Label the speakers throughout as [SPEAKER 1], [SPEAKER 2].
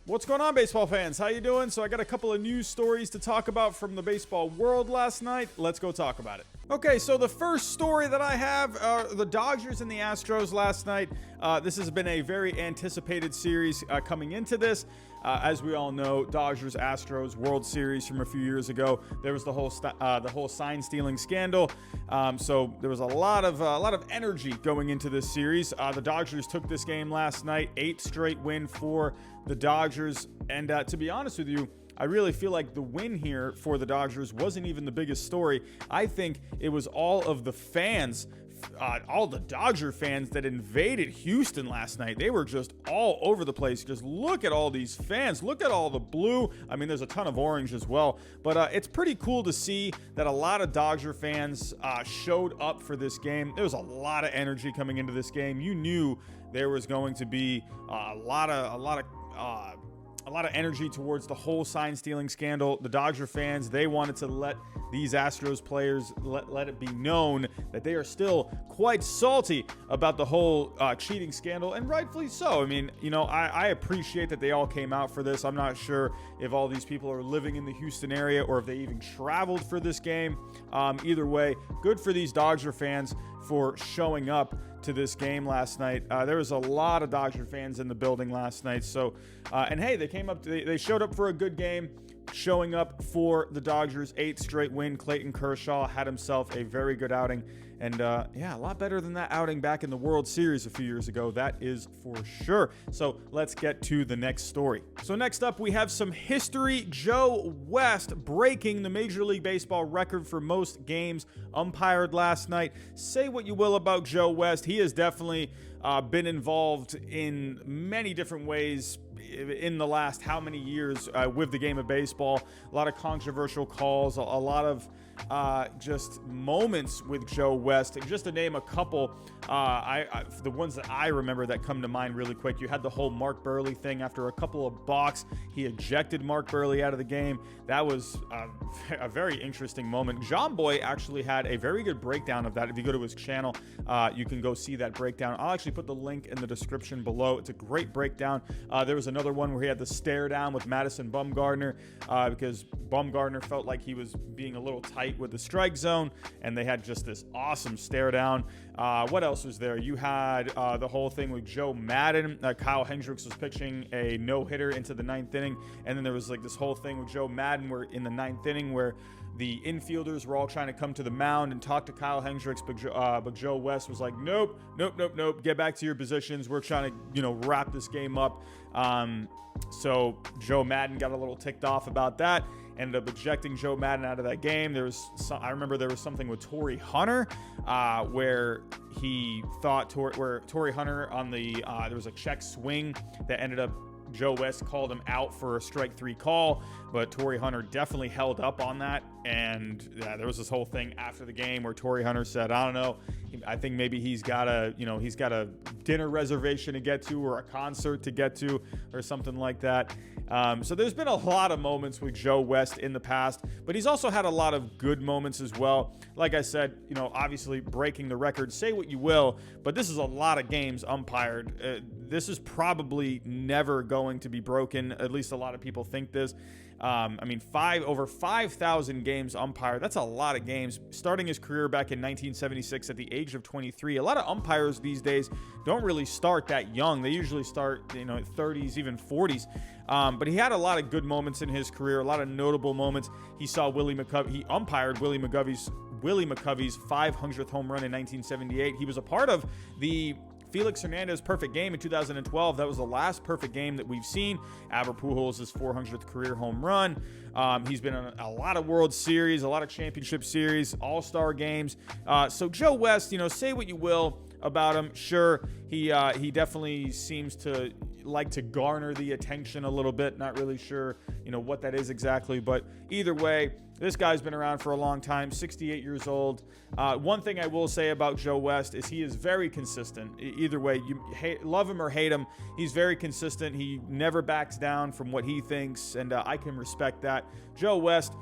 [SPEAKER 1] What's going on, baseball fans? How you doing? So I got a couple of news stories to talk about from the baseball world last night. Let's go talk about it. Okay, so the first story that I have are the Dodgers and the Astros last night. This has been a very anticipated series coming into this. As we all know, Dodgers Astros World Series from a few years ago. There was the whole sign stealing scandal. So there was a lot of energy going into this series. The Dodgers took this game last night, 8 straight win for the Dodgers. And to be honest with you, I really feel like the win here for the Dodgers wasn't even the biggest story. I think it was all of the fans, all the Dodger fans that invaded Houston last night. They were just all over the place. Just look at all these fans. Look at all the blue. I mean, there's a ton of orange as well. But it's pretty cool to see that a lot of Dodger fans showed up for this game. There was a lot of energy coming into this game. You knew there was going to be a lot of energy towards the whole sign stealing scandal. The Dodger fans, they wanted to let these Astros players let it be known that they are still quite salty about the whole cheating scandal, and rightfully so. I mean, you know, I appreciate that they all came out for this. I'm not sure if all these people are living in the Houston area or if they even traveled for this game. Either way, good for these Dodger fans for showing up to this game last night. There was a lot of Dodger fans in the building last night. So, and hey, they showed up for a good game, showing up for the Dodgers' 8th straight win. Clayton Kershaw had himself a very good outing. And yeah, a lot better than that outing back in the World Series a few years ago. That is for sure. So let's get to the next story. So next up, we have some history. Joe West breaking the Major League Baseball record for most games umpired last night. Say what you will about Joe West. He has definitely been involved in many different ways in the last how many years with the game of baseball. A lot of controversial calls, a lot of just moments with Joe West. Just to name a couple, the ones that I remember that come to mind really quick, you had the whole Mark Buehrle thing. After a couple of balks, he ejected Mark Buehrle out of the game. That was a very interesting moment. John Boy actually had a very good breakdown of that. If you go to his channel, you can go see that breakdown. I'll actually put the link in the description below. It's a great breakdown. There was another one where he had the stare down with Madison Bumgarner because Bumgarner felt like he was being a little tight with the strike zone, and they had just this awesome stare down. What else was there? You had the whole thing with Joe Madden. Kyle Hendricks was pitching a no-hitter into the 9th inning, and then there was like this whole thing with Joe Madden where in the 9th inning where the infielders were all trying to come to the mound and talk to Kyle Hendricks, but Joe West was like, nope, get back to your positions. We're trying to, wrap this game up. So Joe Madden got a little ticked off about that, ended up ejecting Joe Madden out of that game. I remember there was something with Torrey Hunter where he thought Torrey Hunter on there was a check swing that ended up Joe West called him out for a strike 3 call, but Torrey Hunter definitely held up on that. And there was this whole thing after the game where Torrey Hunter said, I don't know, I think maybe he's got a dinner reservation to get to or a concert to get to or something like that. So there's been a lot of moments with Joe West in the past, but he's also had a lot of good moments as well. Like I said, obviously breaking the record, say what you will, but this is a lot of games umpired. This is probably never going to be broken. At least a lot of people think this. Over 5,000 games umpired. That's a lot of games. Starting his career back in 1976 at the age of 23. A lot of umpires these days don't really start that young. They usually start, 30s, even 40s. But he had a lot of good moments in his career, a lot of notable moments. He umpired Willie McCovey's 500th home run in 1978. He was a part of the Felix Hernandez perfect game in 2012. That was the last perfect game that we've seen. Albert Pujols' 400th career home run. He's been in a lot of World Series, a lot of championship series, all-star games. So Joe West, say what you will about him. Sure, he definitely seems to like to garner the attention a little bit. Not really sure, what that is exactly. But either way, this guy's been around for a long time, 68 years old. One thing I will say about Joe West is he is very consistent. Either way, you love him or hate him, he's very consistent. He never backs down from what he thinks, and I can respect that. Joe West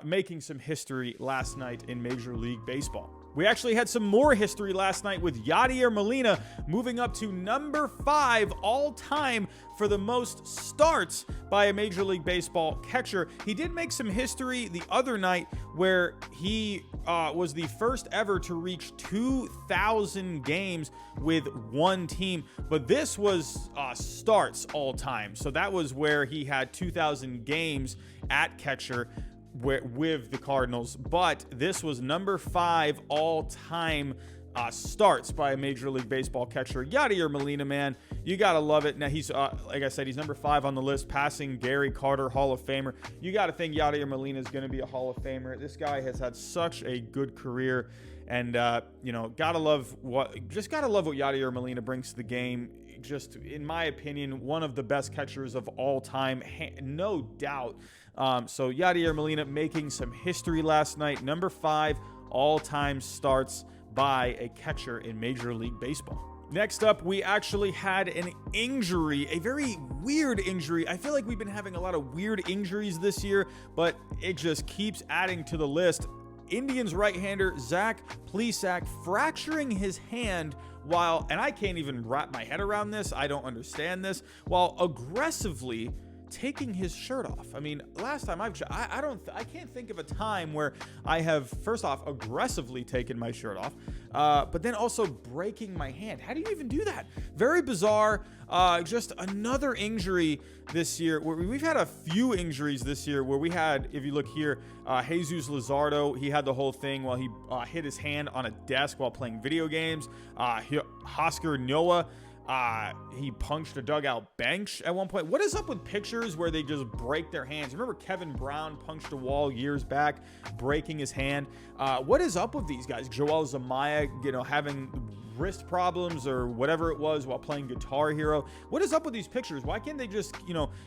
[SPEAKER 1] making some history last night in Major League Baseball. We actually had some more history last night with Yadier Molina moving up to number 5 all-time for the most starts by a Major League Baseball catcher. He did make some history the other night where he was the first ever to reach 2,000 games with one team, but this was starts all-time. So that was where he had 2,000 games at catcher with the Cardinals, but this was number 5 all-time starts by a Major League Baseball catcher. Yadier Molina, man, you gotta love it. Now he's like I said, he's number 5 on the list, passing Gary Carter, Hall of Famer. You gotta think Yadier Molina is going to be a Hall of Famer. This guy has had such a good career, and gotta love what Yadier Molina brings to the game. Just in my opinion, one of the best catchers of all time, no doubt. So Yadier Molina making some history last night, number 5 all-time starts by a catcher in Major League Baseball. Next up, we actually had an injury, a very weird injury. I feel like we've been having a lot of weird injuries this year, but it just keeps adding to the list. Indians right-hander Zack Plesac fracturing his hand while, and I can't even wrap my head around this, I don't understand this, while aggressively taking his shirt off. I mean, last time I can't think of a time where I have, first off, aggressively taken my shirt off, but then also breaking my hand. How do you even do that? Very bizarre. Just another injury this year. We've had a few injuries this year where we had, if you look here, Jesus Luzardo, he had the whole thing while he hit his hand on a desk while playing video games. Oscar Noah, he punched a dugout bench at one point. What is up with pictures where they just break their hands? Remember Kevin Brown punched a wall years back, breaking his hand? What is up with these guys? Joel Zamaya, having wrist problems or whatever it was while playing Guitar Hero. What is up with these pictures? Why can't they just,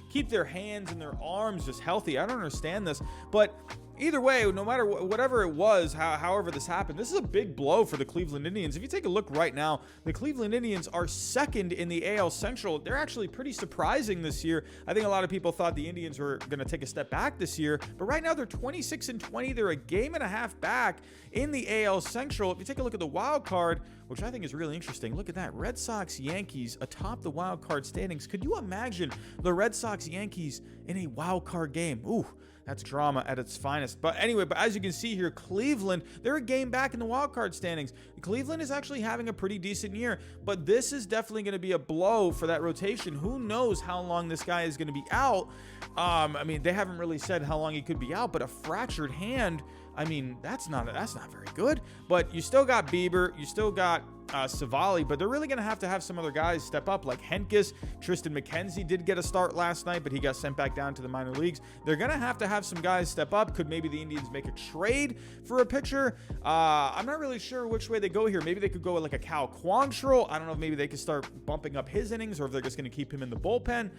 [SPEAKER 1] keep their hands and their arms just healthy? I don't understand this, but either way, no matter whatever it was, however this happened, this is a big blow for the Cleveland Indians. If you take a look right now, the Cleveland Indians are second in the AL Central. They're actually pretty surprising this year. I think a lot of people thought the Indians were going to take a step back this year, but right now they're 26-20. They're a game and a half back in the AL Central. If you take a look at the wild card, which I think is really interesting, look at that. Red Sox, Yankees atop the wild card standings. Could you imagine the Red Sox, Yankees in a wild card game? Ooh, that's drama at its finest. But anyway, as you can see here, Cleveland, they're a game back in the wild card standings. Cleveland is actually having a pretty decent year, but this is definitely going to be a blow for that rotation. Who knows how long this guy is going to be out? They haven't really said how long he could be out, but a fractured hand, that's not very good. But you still got Bieber, you still got Savali, but they're really going to have some other guys step up, like Henkes. Tristan McKenzie did get a start last night, but he got sent back down to the minor leagues. They're going to have some guys step up. Could maybe the Indians make a trade for a pitcher? I'm not really sure which way they go here. Maybe they could go with like a Cal Quantrill. I don't know if maybe they could start bumping up his innings, or if they're just going to keep him in the bullpen.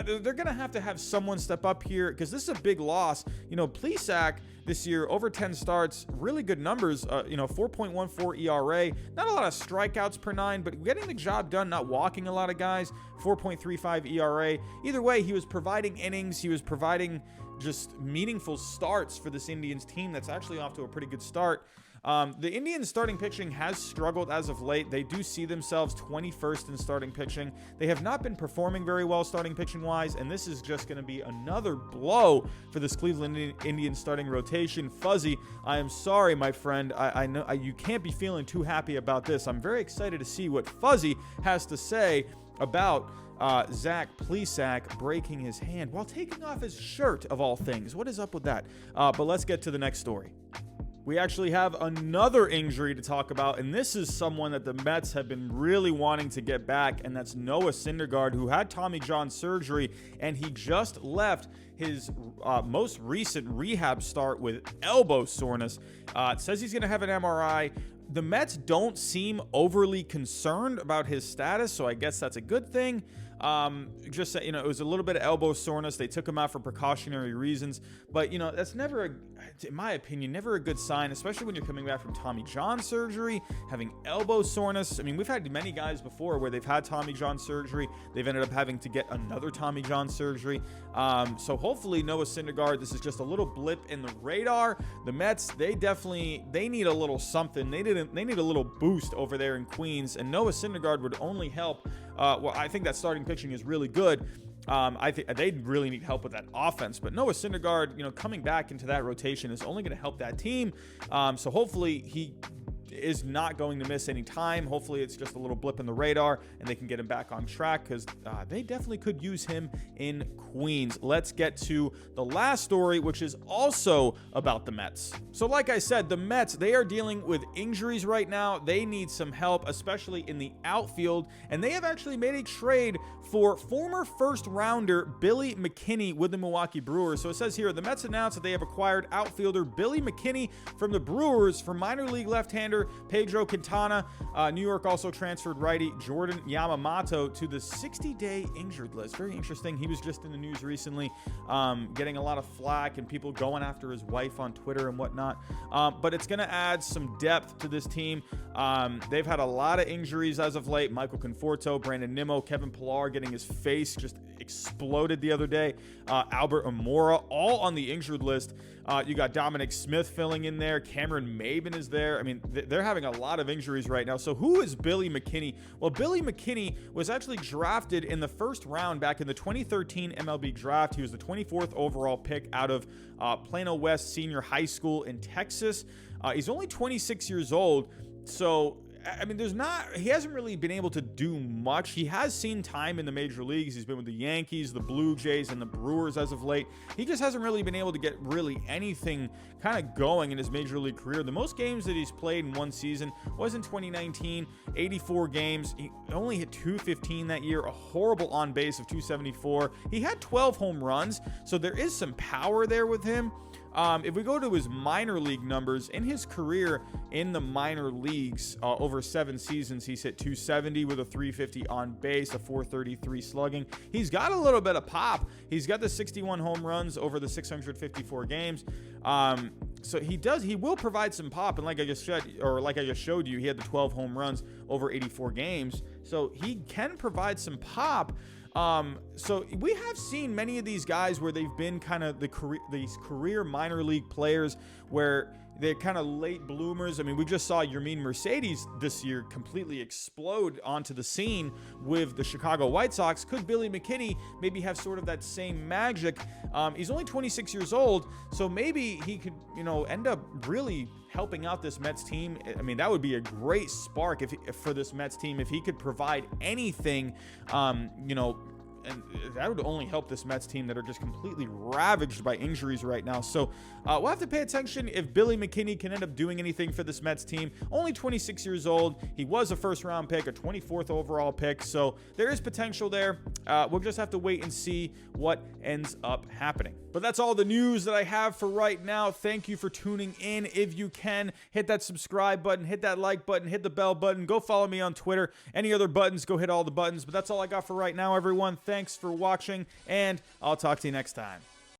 [SPEAKER 1] They're going to have someone step up here, because this is a big loss. Plesac this year, over 10 starts, really good numbers, 4.14 ERA, not a lot of strikeouts per 9, but getting the job done, not walking a lot of guys, 4.35 ERA. Either way, he was providing innings, he was providing just meaningful starts for this Indians team that's actually off to a pretty good start. The Indians starting pitching has struggled as of late. They do see themselves 21st in starting pitching. They have not been performing very well starting pitching wise, and this is just going to be another blow for this Cleveland Indians starting rotation. Fuzzy, I am sorry, my friend. I know you can't be feeling too happy about this. I'm very excited to see what Fuzzy has to say about Zack Plesac breaking his hand while taking off his shirt, of all things. What is up with that? But let's get to the next story. We actually have another injury to talk about, and this is someone that the Mets have been really wanting to get back, and that's Noah Syndergaard, who had Tommy John surgery, and he just left his most recent rehab start with elbow soreness. It says he's going to have an MRI. The Mets don't seem overly concerned about his status, so I guess that's a good thing. Just, you know, it was a little bit of elbow soreness. They took him out for precautionary reasons. But, you know, that's never, in my opinion, never a good sign, especially when you're coming back from Tommy John surgery, having elbow soreness. I mean, we've had many guys before where they've had Tommy John surgery. They've ended up having to get another Tommy John surgery. So hopefully Noah Syndergaard, this is just a little blip in the radar. The Mets, they need a little something. They need a little boost over there in Queens, and Noah Syndergaard would only help. Well, I think that starting pitching is really good. I think they really need help with that offense, but Noah Syndergaard, you know, coming back into that rotation is only going to help that team. So hopefully he is not going to miss any time. Hopefully it's just a little blip in the radar and they can get him back on track, because they definitely could use him in Queens. Let's get to the last story, which is also about the Mets. So like I said, the Mets, they are dealing with injuries right now. They need some help, especially in the outfield, and they have actually made a trade for former first rounder Billy McKinney with the Milwaukee Brewers. So it says here, the Mets announced that they have acquired outfielder Billy McKinney from the Brewers for minor league left-hander Pedro Quintana. New York also transferred righty Jordan Yamamoto to the 60-day injured list. Very interesting. He was just in the news recently, getting a lot of flack and people going after his wife on Twitter and whatnot. But it's going to add some depth to this team. They've had a lot of injuries as of late. Michael Conforto, Brandon Nimmo, Kevin Pillar getting his face just exploded the other day. Albert Amora, all on the injured list. You got Dominic Smith filling in there. Cameron Maben is there. I mean, they're having a lot of injuries right now. So who is Billy McKinney? Well, Billy McKinney was actually drafted in the first round back in the 2013 MLB draft. He was the 24th overall pick out of Plano West Senior High School in Texas. He's only 26 years old. So, I mean, he hasn't really been able to do much. He has seen time in the major leagues. He's been with the Yankees, the Blue Jays, and the Brewers as of late. He just hasn't really been able to get really anything kind of going in his major league career. The most games that he's played in one season was in 2019, 84 games. He only hit 215 that year, a horrible on base of 274. He had 12 home runs, so there is some power there with him. If we go to his minor league numbers, in his career in the minor leagues, over 7 seasons, he's hit 270 with a 350 on base, a 433 slugging. He's got a little bit of pop. He's got the 61 home runs over the 654 games. So he will provide some pop. And like I just showed you, he had the 12 home runs over 84 games. So he can provide some pop. So we have seen many of these guys where they've been kind of these career minor league players where they're kind of late bloomers. I mean, we just saw Yermin Mercedes this year completely explode onto the scene with the Chicago White Sox. Could Billy McKinney maybe have sort of that same magic? He's only 26 years old, so maybe he could, you know, end up really helping out this Mets team. I mean, that would be a great spark for this Mets team if he could provide anything, you know, and that would only help this Mets team that are just completely ravaged by injuries right now. So we'll have to pay attention if Billy McKinney can end up doing anything for this Mets team. Only 26 years old. He was a first-round pick, a 24th overall pick. So there is potential there. We'll just have to wait and see what ends up happening. But that's all the news that I have for right now. Thank you for tuning in. If you can, hit that subscribe button, hit that like button, hit the bell button. Go follow me on Twitter. Any other buttons, go hit all the buttons. But that's all I got for right now, everyone. Thanks for watching, and I'll talk to you next time.